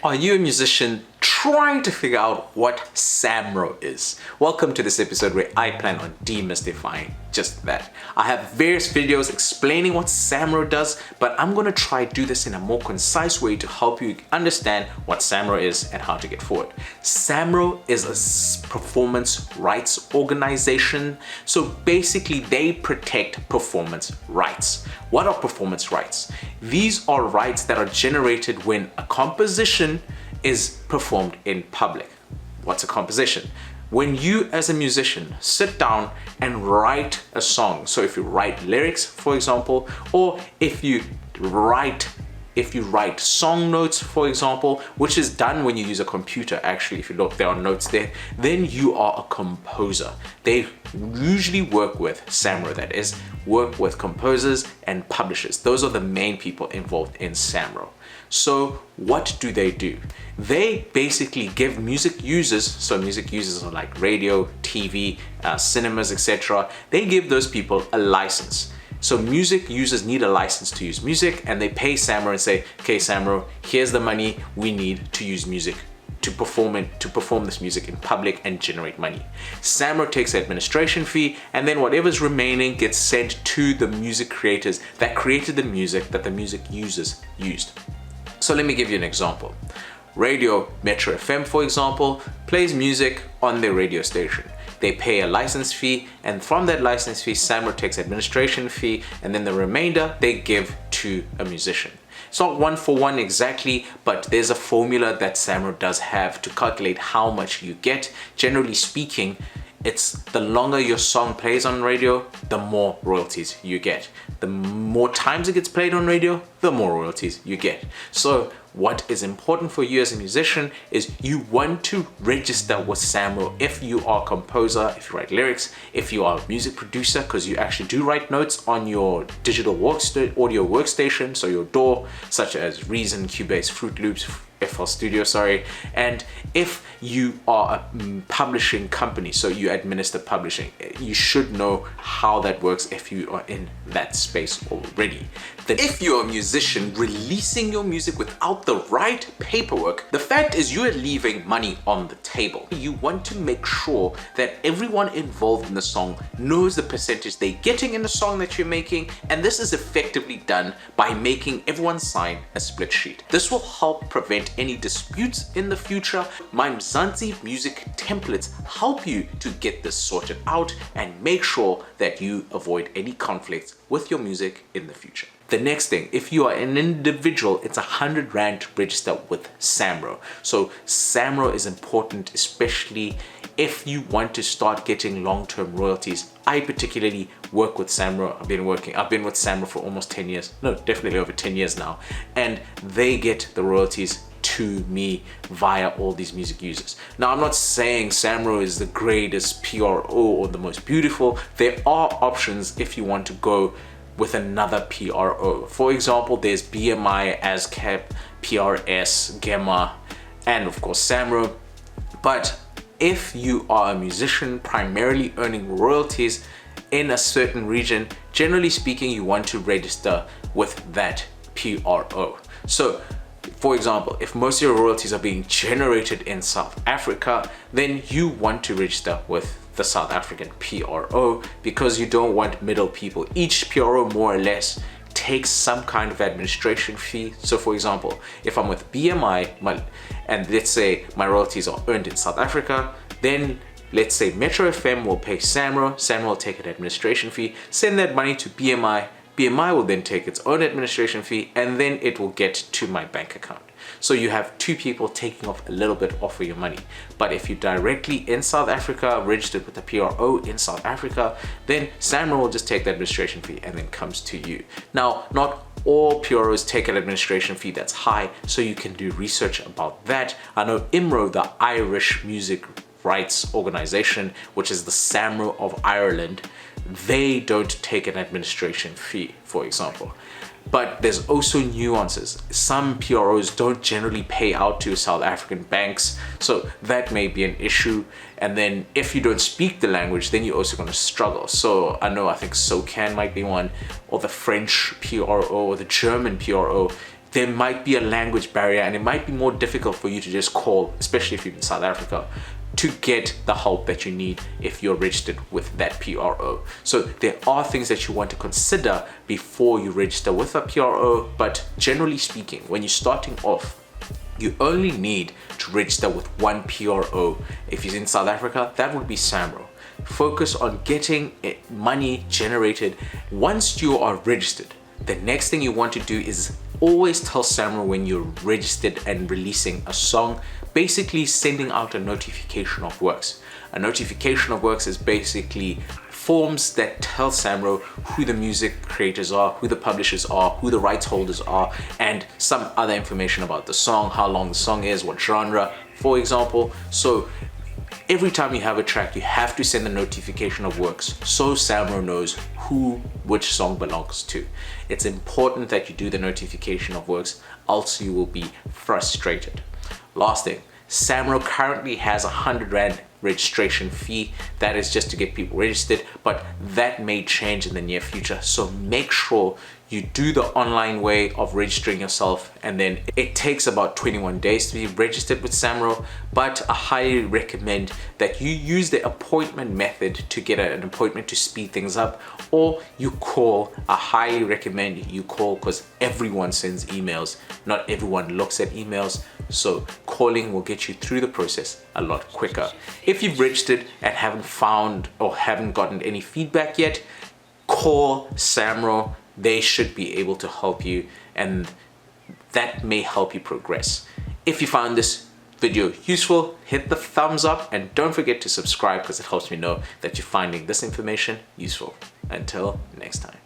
Are you a musician trying to figure out what Samro is? Welcome to this episode where I plan on demystifying just that. I have various videos explaining what Samro does, but I'm going to try to do this in a more concise way to help you understand what Samro is and how to get forward. Samro is a performance rights organization. So basically they protect performance rights. What are performance rights? These are rights that are generated when a composition is performed in public. What's a composition? When you as a musician sit down and write a song. So if you write lyrics, for example, or if you write song notes, for example, which is done when you use a computer. Actually, if you look, there are notes there. Then you are a composer. They usually work with Samro, that is, work with composers and publishers. Those are the main people involved in Samro. So what do? They basically give music users, so music users are like radio, TV, cinemas, etc. They give those people a license. So music users need a license to use music, and they pay Samro and say, okay, Samro, here's the money we need to use music to perform this music in public and generate money. Samro takes the administration fee, and then whatever's remaining gets sent to the music creators that created the music that the music users used. So let me give you an example. Radio Metro FM, for example, plays music on their radio station. They pay a license fee, and from that license fee, Samro takes administration fee, and then the remainder they give to a musician. It's not one for one exactly, but there's a formula that Samro does have to calculate how much you get. Generally speaking, it's the longer your song plays on radio, the more royalties you get. The more times it gets played on radio, the more royalties you get. So what is important for you as a musician is you want to register with Samro if you are a composer, if you write lyrics, if you are a music producer, because you actually do write notes on your digital audio workstation, so your DAW, such as Reason, Cubase, Fruit Loops, FL Studio, and if you are a publishing company, so you administer publishing, you should know how that works if you are in that space already. Then if you're a musician releasing your music without the right paperwork, the fact is you are leaving money on the table. You want to make sure that everyone involved in the song knows the percentage they're getting in the song that you're making, and this is effectively done by making everyone sign a split sheet. This will help prevent any disputes in the future. My Mzantsi music templates help you to get this sorted out and make sure that you avoid any conflicts with your music in the future. The next thing, if you are an individual, it's 100 Rand to register with Samro. So Samro is important, especially if you want to start getting long-term royalties. I particularly work with Samro. I've been with Samro for almost 10 years. No, definitely over 10 years now. And they get the royalties to me via all these music users. Now, I'm not saying Samro is the greatest PRO or the most beautiful. There are options if you want to go with another PRO. For example, there's BMI, ASCAP, PRS, Gemma, and of course Samro. But if you are a musician primarily earning royalties in a certain region, generally speaking, you want to register with that PRO. So for example, if most of your royalties are being generated in South Africa, then you want to register with the South African PRO because you don't want middle people. Each PRO more or less takes some kind of administration fee. So for example, if I'm with BMI and let's say my royalties are earned in South Africa, then let's say Metro FM will pay Samro. Samro will take an administration fee, send that money to BMI. BMI will then take its own administration fee, and then it will get to my bank account. So you have two people taking off a little bit off of your money. But if you're directly in South Africa, registered with the PRO in South Africa, then Samro will just take the administration fee and then comes to you. Now, not all PROs take an administration fee that's high, so you can do research about that. I know IMRO, the Irish Music Rights Organization, which is the Samro of Ireland, they don't take an administration fee, for example. But there's also nuances. Some PROs don't generally pay out to South African banks, so that may be an issue. And then if you don't speak the language, then you're also going to struggle. So I think SOCAN might be one, or the French PRO or the German PRO. there might be a language barrier and it might be more difficult for you to just call, especially if you're in South Africa, to get the help that you need if you're registered with that PRO. So there are things that you want to consider before you register with a PRO, but generally speaking, when you're starting off, you only need to register with one PRO. If you're in South Africa, that would be Samro. Focus on getting money generated. Once you are registered, the next thing you want to do is always tell Samro when you're registered and releasing a song, basically sending out a notification of works. A notification of works is basically forms that tell Samro who the music creators are, who the publishers are, who the rights holders are, and some other information about the song, how long the song is, what genre, for example. So every time you have a track, you have to send a notification of works so Samro knows which song belongs to. It's important that you do the notification of works, else you will be frustrated. Last thing, Samro currently has a 100 Rand registration fee. That is just to get people registered, but that may change in the near future. So make sure you do the online way of registering yourself, and then it takes about 21 days to be registered with Samro, but I highly recommend that you use the appointment method to get an appointment to speed things up, or you call. I highly recommend you call because everyone sends emails. Not everyone looks at emails, so calling will get you through the process a lot quicker. If you've registered and haven't found or haven't gotten any feedback yet, call Samro. They should be able to help you, and that may help you progress. If you found this video useful, hit the thumbs up and don't forget to subscribe because it helps me know that you're finding this information useful. Until next time.